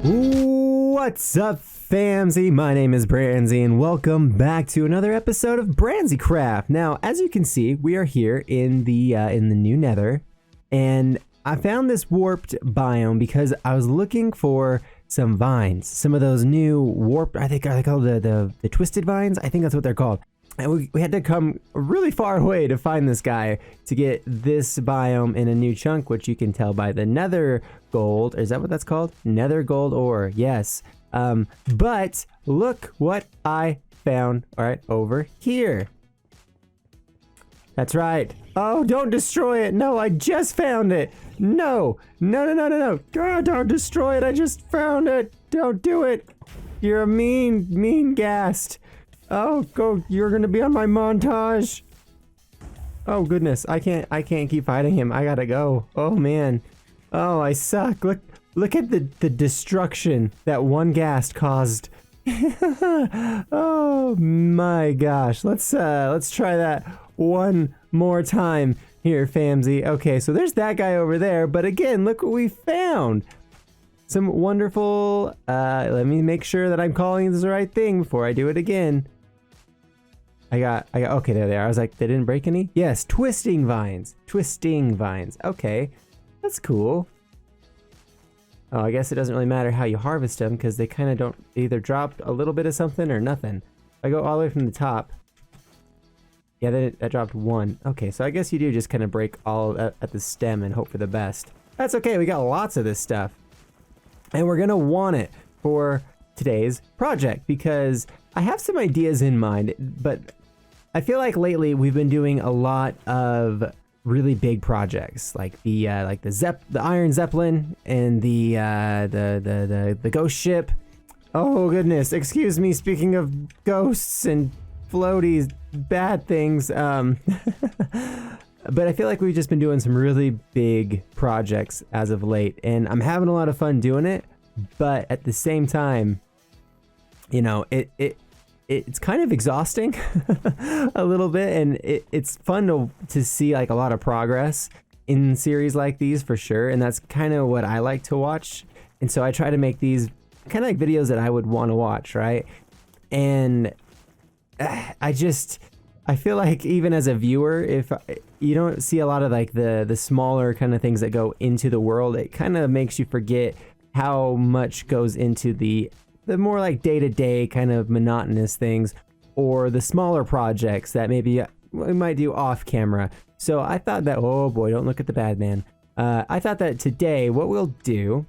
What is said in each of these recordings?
What's up, famsy? My name is Branzy, and welcome back to another episode of Branzy Craft. Now, as you can see, we are here in the new Nether, and I found this warped biome because I was looking for some vines, some of those new warped. I think are they called the twisted vines? I think that's what they're called. And we had to come really far away to find this guy to get this biome in a new chunk, which you can tell by the nether gold. Is that what that's called? Nether gold ore, yes. But look what I found right over here. That's right. Oh, don't destroy it. No, I just found it. No. God, don't destroy it. I just found it. Don't do it. You're a mean ghast. Oh, go! You're gonna be on my montage. Oh goodness, I can't keep fighting him. I gotta go. Oh man. Oh, I suck. Look at the destruction that one ghast caused. Oh my gosh. Let's try that one more time here, famsy. Okay, so there's that guy over there. But again, look what we found. Some wonderful. Let me make sure that I'm calling this the right thing before I do it again. I got, okay, there they are. I was like, they didn't break any? Yes, twisting vines. Okay, that's cool. Oh, I guess it doesn't really matter how you harvest them because they kind of don't either drop a little bit of something or nothing. If I go all the way from the top. Yeah, that dropped one. Okay, so I guess you do just kind of break all at the stem and hope for the best. That's okay, we got lots of this stuff. And we're gonna want it for today's project because I have some ideas in mind, but I feel like lately we've been doing a lot of really big projects, like the Iron Zeppelin and the ghost ship. Oh goodness, excuse me. Speaking of ghosts and floaties, bad things. But I feel like we've just been doing some really big projects as of late, and I'm having a lot of fun doing it. But at the same time, you know, it's kind of exhausting a little bit, and it's fun to see like a lot of progress in series like these for sure, and that's kind of what I like to watch. And so I try to make these kind of like videos that I would want to watch, right? And I feel like even as a viewer, if you don't see a lot of like the smaller kind of things that go into the world, it kind of makes you forget how much goes into the more like day-to-day kind of monotonous things, or the smaller projects that maybe we might do off camera. So I thought that, oh boy, don't look at the bad man. I thought that today what we'll do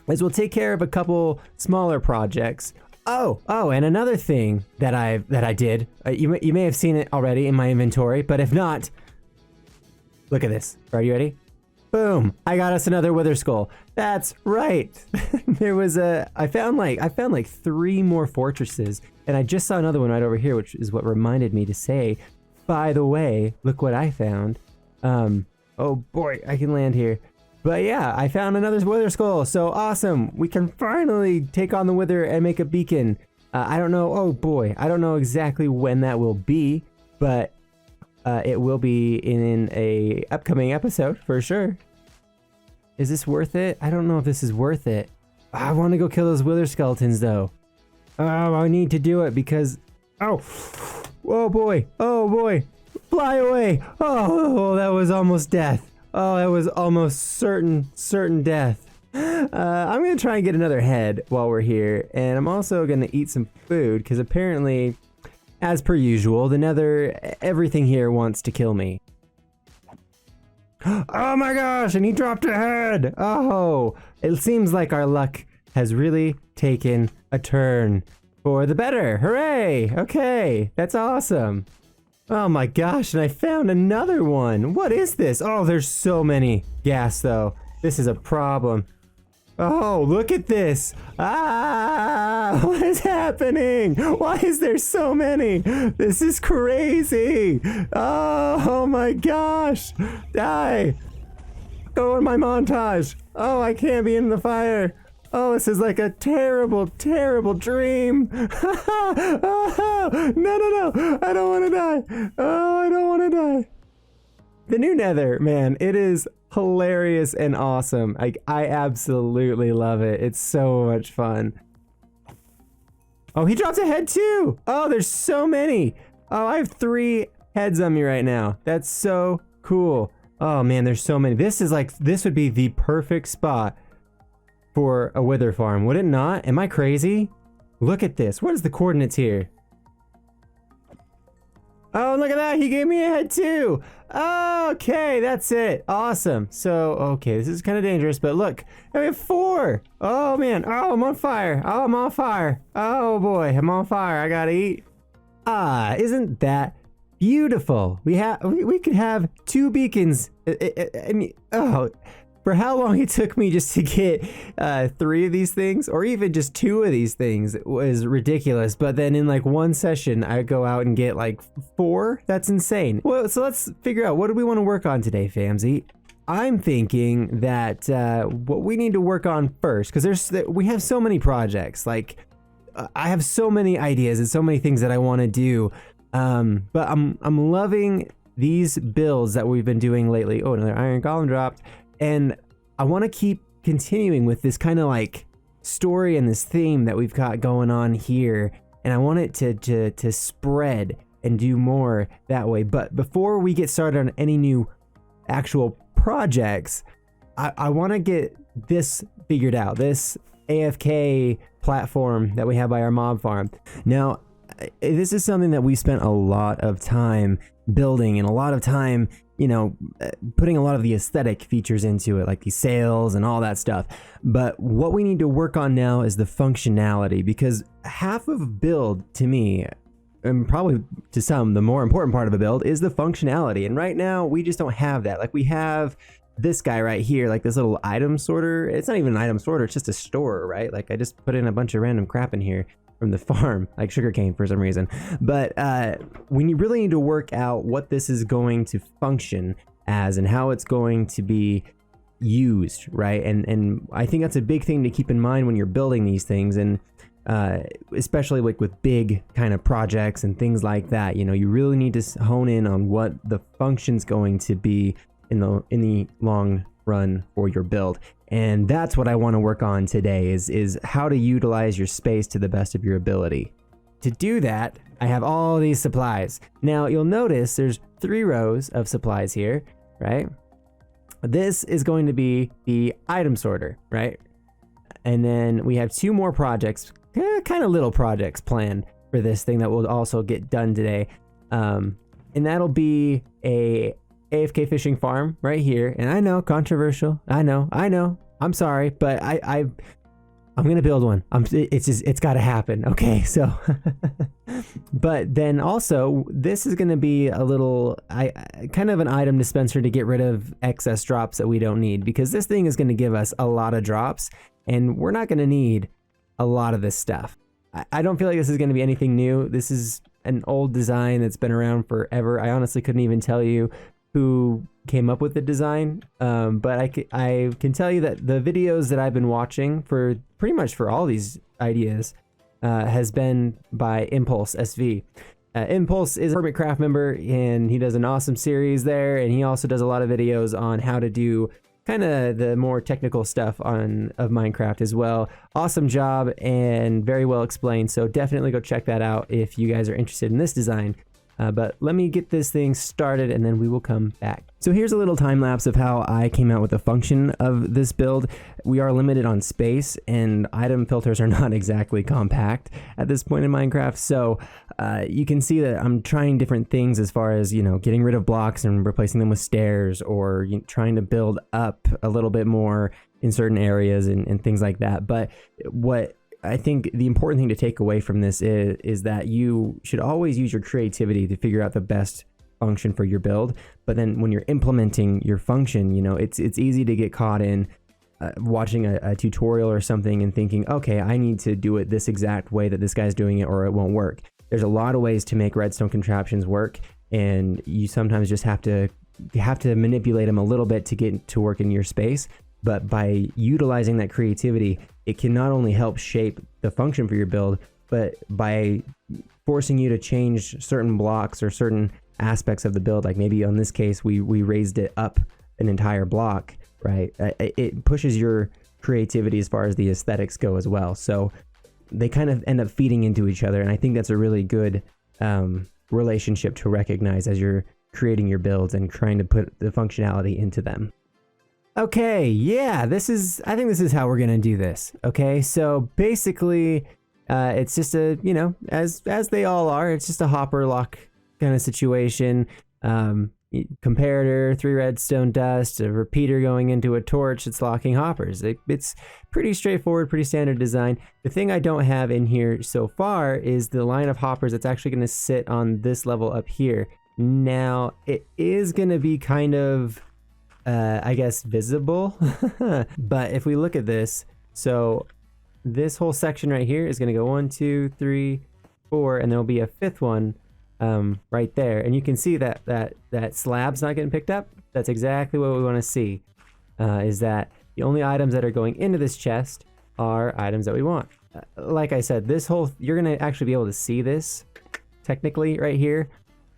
is we'll take care of a couple smaller projects. Oh, and another thing that I did, you may have seen it already in my inventory, but if not, look at this. Are you ready? Boom! I got us another wither skull. That's right. There was I found like 3 more fortresses, and I just saw another one right over here, which is what reminded me to say, by the way, look what I found. Oh boy, I can land here. But yeah, I found another wither skull. So awesome. We can finally take on the wither and make a beacon. I don't know. Oh boy, I don't know exactly when that will be, but it will be in a upcoming episode for sure. Is this worth it? I don't know if this is worth it. I want to go kill those wither skeletons though. Oh, I need to do it because, oh boy, fly away. Oh, that was almost death. Oh, that was almost certain death. I'm gonna try and get another head while we're here, and I'm also gonna eat some food because apparently, as per usual, the nether, everything here wants to kill me. Oh my gosh, and he dropped a head! Oh, it seems like our luck has really taken a turn for the better. Hooray! Okay, that's awesome. Oh my gosh, and I found another one. What is this? Oh, there's so many gas though. This is a problem. Oh, look at this. Ah, what is happening? Why is there so many? This is crazy. Oh my gosh. Die. Go in my montage. Oh, I can't be in the fire. Oh, this is like a terrible dream. Oh, no. I don't want to die. Oh, I don't want to die. The new Nether, man, it is hilarious and awesome. I absolutely love it. It's so much fun. Oh, he dropped a head too. Oh, there's so many. Oh, I have 3 heads on me right now. That's so cool. Oh man, there's so many. This would be the perfect spot for a wither farm, would it not? Am I crazy? Look at this. What is the coordinates here? Oh, look at that. He gave me a head too. Okay, that's it. Awesome. So, okay, this is kind of dangerous, but look, I have 4. Oh man. Oh, I'm on fire. Oh, I'm on fire. Oh boy, I'm on fire. I gotta eat. Ah, isn't that beautiful? We could have 2 beacons. I mean, oh, for how long it took me just to get 3 of these things, or even just 2 of these things, was ridiculous. But then in like one session, I go out and get like 4. That's insane. Well, so let's figure out, what do we want to work on today, Famzy? I'm thinking that what we need to work on first, because we have so many projects. Like I have so many ideas and so many things that I want to do. But I'm loving these builds that we've been doing lately. Oh, another iron golem dropped. And I want to keep continuing with this kind of like story and this theme that we've got going on here. And I want it to spread and do more that way. But before we get started on any new actual projects, I want to get this figured out, this AFK platform that we have by our mob farm. Now, this is something that we spent a lot of time building and a lot of time, you know, putting a lot of the aesthetic features into it, like these sails and all that stuff. But what we need to work on now is the functionality, because half of a build, to me, and probably to some, the more important part of a build is the functionality. And right now we just don't have that. Like we have this guy right here, like this little item sorter. It's not even an item sorter, it's just a store, right? Like I just put in a bunch of random crap in here from the farm, like sugarcane for some reason. But we really need to work out what this is going to function as and how it's going to be used, right? And I think that's a big thing to keep in mind when you're building these things, and especially like with big kind of projects and things like that. You know, you really need to hone in on what the function's going to be in the long run for your build. And that's what I want to work on today, is how to utilize your space to the best of your ability. To do that, I have all these supplies. Now you'll notice there's 3 rows of supplies here, right? This is going to be the item sorter, right? And then we have 2 more projects, kind of little projects planned for this thing that will also get done today. And that'll be a AFK fishing farm right here. And I know, controversial. I know. I'm sorry, but I'm gonna build one. It's got to happen. Okay, so, but then also this is gonna be a little, kind of an item dispenser to get rid of excess drops that we don't need, because this thing is gonna give us a lot of drops, and we're not gonna need a lot of this stuff. I don't feel like this is gonna be anything new. This is an old design that's been around forever. I honestly couldn't even tell you who came up with the design, but I can tell you that the videos that I've been watching for pretty much for all these ideas has been by Impulse SV. Impulse is a Hermitcraft member, and he does an awesome series there, and he also does a lot of videos on how to do kind of the more technical stuff of Minecraft as well. Awesome job and very well explained, so definitely go check that out if you guys are interested in this design. But let me get this thing started and then we will come back. So here's a little time lapse of how I came out with the function of this build. We are limited on space, and item filters are not exactly compact at this point in Minecraft. So you can see that I'm trying different things as far as, you know, getting rid of blocks and replacing them with stairs, or trying to build up a little bit more in certain areas and things like that. But what I think the important thing to take away from this is that you should always use your creativity to figure out the best function for your build. But then when you're implementing your function, you know, it's easy to get caught in watching a tutorial or something and thinking, okay, I need to do it this exact way that this guy's doing it, or it won't work. There's a lot of ways to make redstone contraptions work, and you sometimes just have to manipulate them a little bit to get to work in your space. But by utilizing that creativity, it can not only help shape the function for your build, but by forcing you to change certain blocks or certain aspects of the build. Like maybe on this case, we raised it up an entire block, right? It pushes your creativity as far as the aesthetics go as well. So they kind of end up feeding into each other. And I think that's a really good relationship to recognize as you're creating your builds and trying to put the functionality into them. Okay, yeah, I think this is how we're gonna do this. Okay, so basically, it's just a, you know, as they all are, it's just a hopper lock kind of situation. Comparator, 3 redstone dust, a repeater going into a torch, it's locking hoppers. It's pretty straightforward, pretty standard design. The thing I don't have in here so far is the line of hoppers that's actually going to sit on this level up here. Now, it is going to be kind of, I guess, visible. But if we look at this, so this whole section right here is going to go 1, 2, 3, 4, and there'll be a 5th one right there, and you can see that slab's not getting picked up. That's exactly what we want to see, is that the only items that are going into this chest are items that we want. Like I said, you're gonna actually be able to see this technically right here,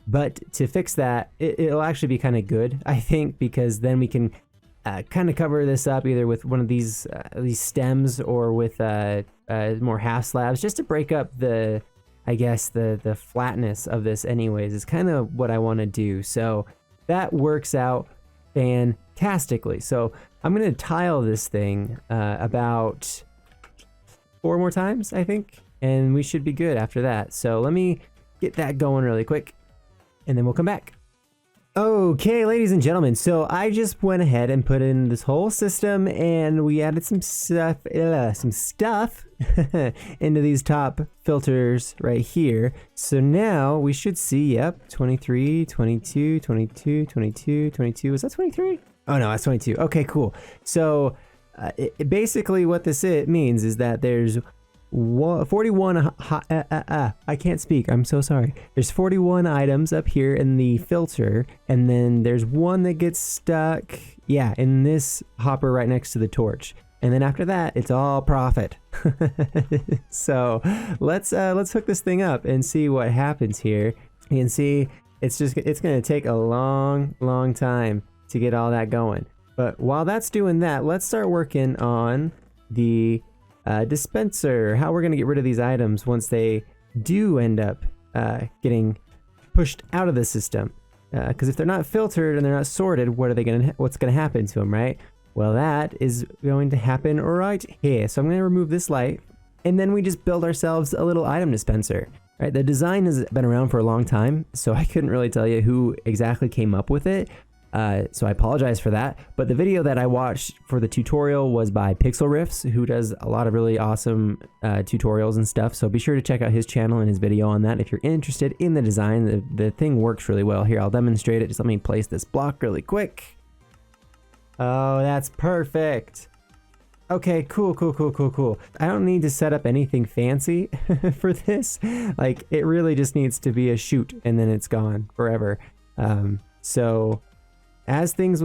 but to fix that, it'll actually be kind of good, I think, because then we can kind of cover this up either with one of these stems or with more half slabs, just to break up I guess the flatness of this anyways is kind of what I want to do. So that works out fantastically. So I'm going to tile this thing about 4 more times, I think, and we should be good after that. So let me get that going really quick, and then we'll come back. Okay, ladies and gentlemen, so I just went ahead and put in this whole system, and we added some stuff into these top filters right here. So now we should see, yep, 23, 22, 22, 22, 22. Is that 23? Oh no, that's 22. Okay, cool. So basically what this means is that there's 41 I can't speak, I'm so sorry. There's 41 items up here in the filter, and then there's one that gets stuck, yeah, in this hopper right next to the torch. And then after that, it's all profit. So let's hook this thing up and see what happens here. You can see it's gonna take a long time to get all that going. But while that's doing that, let's start working on the dispenser, how we're going to get rid of these items once they do end up getting pushed out of the system. Because if they're not filtered and they're not sorted, what's going to happen to them, right? Well, that is going to happen right here. So I'm going to remove this light, and then we just build ourselves a little item dispenser. Right? The design has been around for a long time, so I couldn't really tell you who exactly came up with it. So I apologize for that, but the video that I watched for the tutorial was by Pixel Riffs, who does a lot of really awesome tutorials and stuff. So be sure to check out his channel and his video on that if you're interested in the design. The thing works really well. Here, I'll demonstrate it. Just let me place this block really quick. Oh, that's perfect. Okay, cool. I don't need to set up anything fancy for this. Like, it really just needs to be a shoot and then it's gone forever. So as things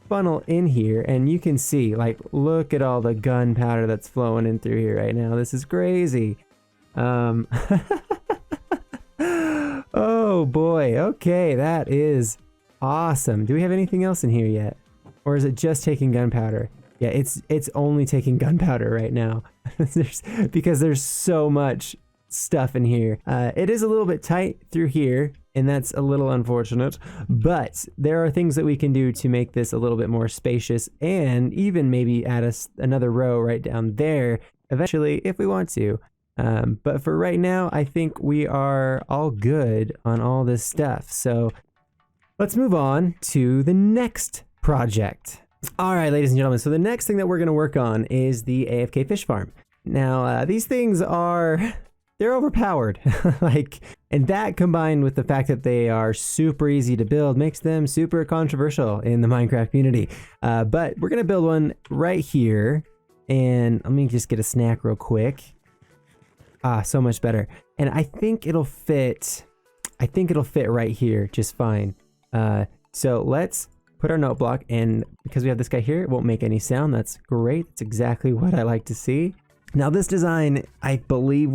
funnel in here, and you can see, like, look at all the gunpowder that's flowing in through here right now. This is crazy. Oh boy, okay, that is awesome. Do we have anything else in here yet? Or is it just taking gunpowder? Yeah, it's only taking gunpowder right now. Because there's so much stuff in here. It is a little bit tight through here, and that's a little unfortunate, but there are things that we can do to make this a little bit more spacious, and even maybe add another row right down there eventually if we want to. But for right now, I think we are all good on all this stuff. So let's move on to the next project. All right, ladies and gentlemen, so the next thing that we're going to work on is the AFK fish farm. Now, these things they're overpowered. And that combined with the fact that they are super easy to build makes them super controversial in the Minecraft community. But we're gonna build one right here, and let me just get a snack real quick. So much better. And I think it'll fit right here just fine. So let's put our note block, and because we have this guy here, it won't make any sound. That's great. That's exactly what I like to see. Now this design, I believe,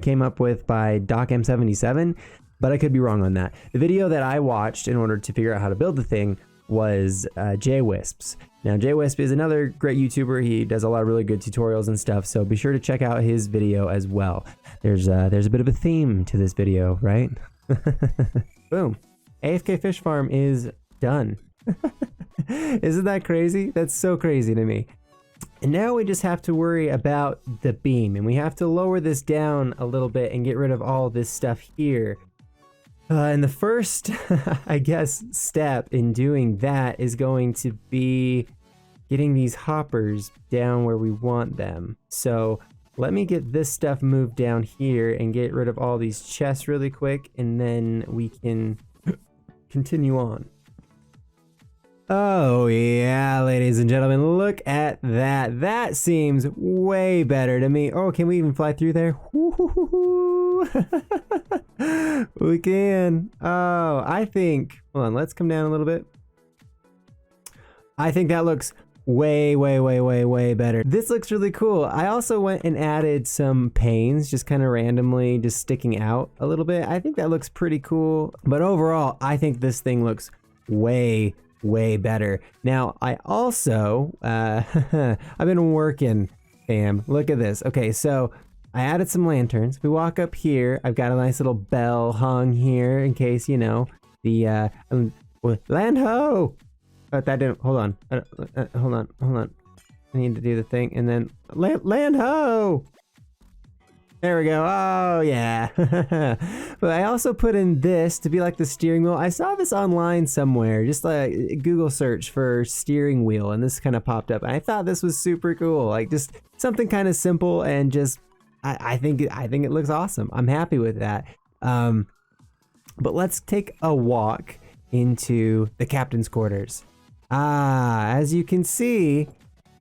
came up with by DocM77. but I could be wrong on that. The video that I watched in order to figure out how to build the thing was JWisps. Now JWisp is another great YouTuber. He does a lot of really good tutorials and stuff, so be sure to check out his video as well. There's a bit of a theme to this video, right? Boom. AFK fish farm is done. Isn't that crazy? That's so crazy to me. And now we just have to worry about the beam, and we have to lower this down a little bit and get rid of all this stuff here. And the first, I guess, step in doing that is going to be getting these hoppers down where we want them. So let me get this stuff moved down here and get rid of all these chests really quick, and then we can continue on. Oh yeah, ladies and gentlemen, look at that. That seems way better to me. Oh, can we even fly through there? We can. Oh, I think, hold on, let's come down a little bit. I think that looks way better. This looks really cool. I also went and added some panes, just kind of randomly just sticking out a little bit. I think that looks pretty cool, but overall, I think this thing looks way better. Now, I also, I've been working, fam. Look at this. Okay, so I added some lanterns. We walk up here. I've got a nice little bell hung here in case, you know, the land ho. That didn't. Hold on. Hold on. I need to do the thing, and then land ho. There we go. Oh yeah. But I also put in this to be like the steering wheel. I saw this online somewhere, just like Google search for steering wheel, and this kind of popped up. And I thought this was super cool. Like just something kind of simple and just. I think it looks awesome. I'm happy with that. But let's take a walk into the captain's quarters. As you can see,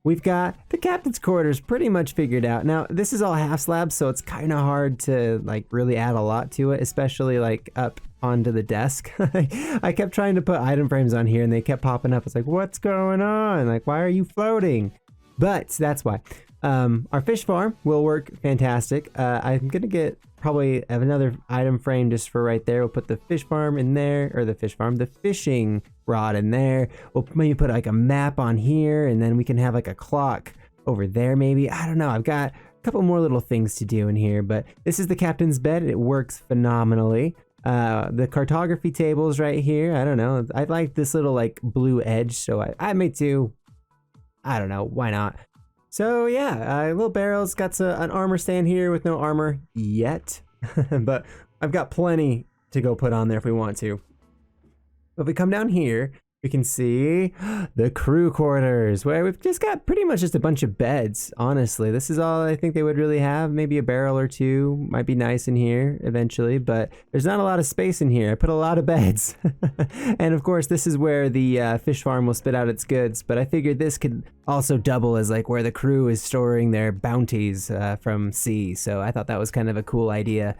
we've got the captain's quarters pretty much figured out. Now, this is all half slabs, so it's kind of hard to like really add a lot to it, especially like up onto the desk. I kept trying to put item frames on here and they kept popping up. It's like, what's going on? Like, why are you floating? But that's why. Our fish farm will work fantastic. I'm gonna get probably have another item frame just for right there. We'll put the fish farm in there, or the fishing rod in there. We'll maybe put like a map on here, and then we can have like a clock over there maybe. I don't know. I've got a couple more little things to do in here, but this is the captain's bed. It works phenomenally. The cartography tables right here. I don't know. I like this little like blue edge, so I made two. I don't know. Why not? So yeah, little barrels, got an armor stand here with no armor yet, but I've got plenty to go put on there if we want to. If we come down here, we can see the crew quarters, where we've just got pretty much just a bunch of beds, honestly. This is all I think they would really have. Maybe a barrel or two might be nice in here eventually, but there's not a lot of space in here. I put a lot of beds. And of course, this is where the fish farm will spit out its goods, but I figured this could also double as like where the crew is storing their bounties from sea. So I thought that was kind of a cool idea.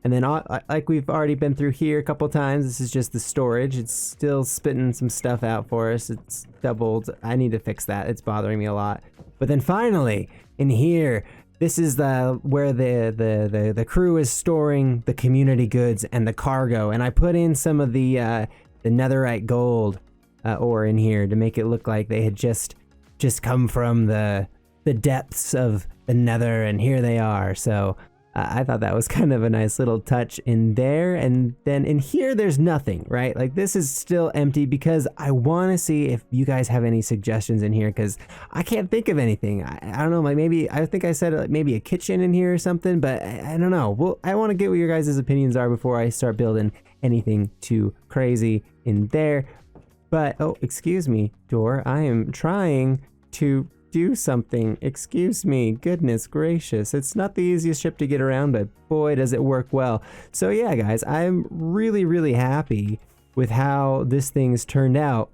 And then like we've already been through here a couple times, this is just the storage. It's still spitting some stuff out for us. It's doubled. I need to fix that. It's bothering me a lot. But then finally, in here, this is where the crew is storing the community goods and the cargo. And I put in some of the netherite gold ore in here to make it look like they had just come from the depths of the nether, and here they are. So I thought that was kind of a nice little touch in there. And then in here, there's nothing, right? Like this is still empty because I want to see if you guys have any suggestions in here, because I can't think of anything. I don't know, like maybe, I think I said like maybe a kitchen in here or something, but I don't know. Well, I want to get what your guys' opinions are before I start building anything too crazy in there. But, oh, excuse me, door. I am trying to do something. Excuse me. Goodness gracious. It's not the easiest ship to get around, but boy, does it work well. So yeah, guys, I'm really happy with how this thing's turned out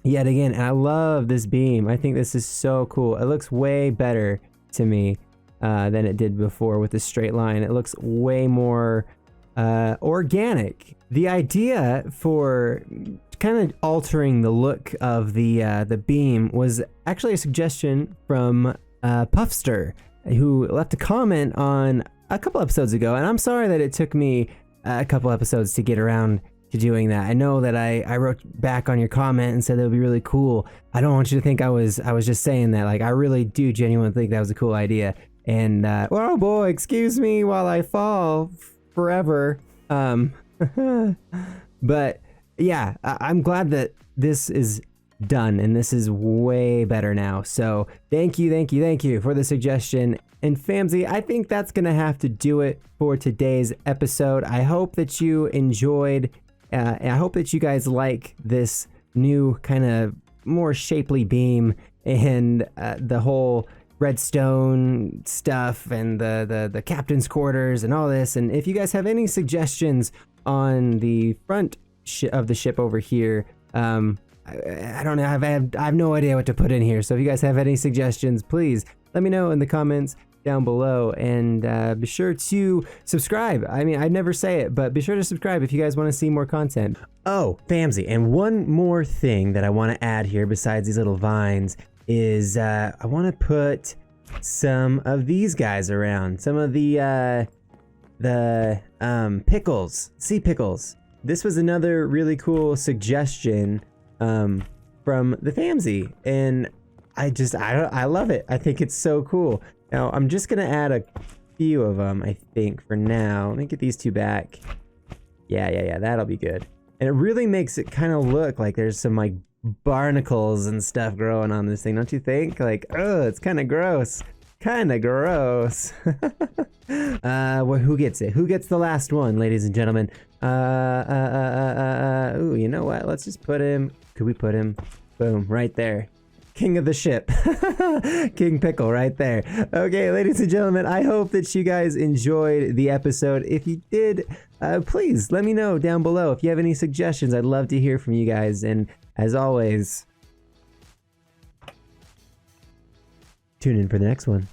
yet again. And I love this beam. I think this is so cool. It looks way better to me than it did before with the straight line. It looks way more organic. The idea for kind of altering the look of the beam was actually a suggestion from Puffster, who left a comment on a couple episodes ago, and I'm sorry that it took me a couple episodes to get around to doing that. I know that I wrote back on your comment and said that would be really cool. I don't want you to think I was just saying that. Like, I really do genuinely think that was a cool idea. And oh boy, excuse me while I fall forever. But yeah, I'm glad that this is done and this is way better now. So thank you for the suggestion. And Famzy, I think that's gonna have to do it for today's episode. I hope that you enjoyed. And I hope that you guys like this new kind of more shapely beam and the whole redstone stuff and the captain's quarters and all this. And if you guys have any suggestions on the front of the ship over here, I don't know, I have no idea what to put in here. So if you guys have any suggestions, please let me know in the comments down below, and be sure to subscribe. I mean, I never say it, but be sure to subscribe if you guys want to see more content. Oh, Famzy, and one more thing that I want to add here besides these little vines is I want to put some of these guys around, some of the pickles, sea pickles. This was another really cool suggestion from the Famzy, and I love it. I think it's so cool. Now, I'm just going to add a few of them, I think, for now. Let me get these two back. Yeah, that'll be good. And it really makes it kind of look like there's some, like, barnacles and stuff growing on this thing, don't you think? Like, oh, it's kind of gross. Kind of gross. Well, who gets it? Who gets the last one, ladies and gentlemen? Ooh, you know what? Let's just put him. Could we put him? Boom, right there. King of the ship. King Pickle right there. Okay, ladies and gentlemen, I hope that you guys enjoyed the episode. If you did, please let me know down below. If you have any suggestions, I'd love to hear from you guys. And as always, tune in for the next one.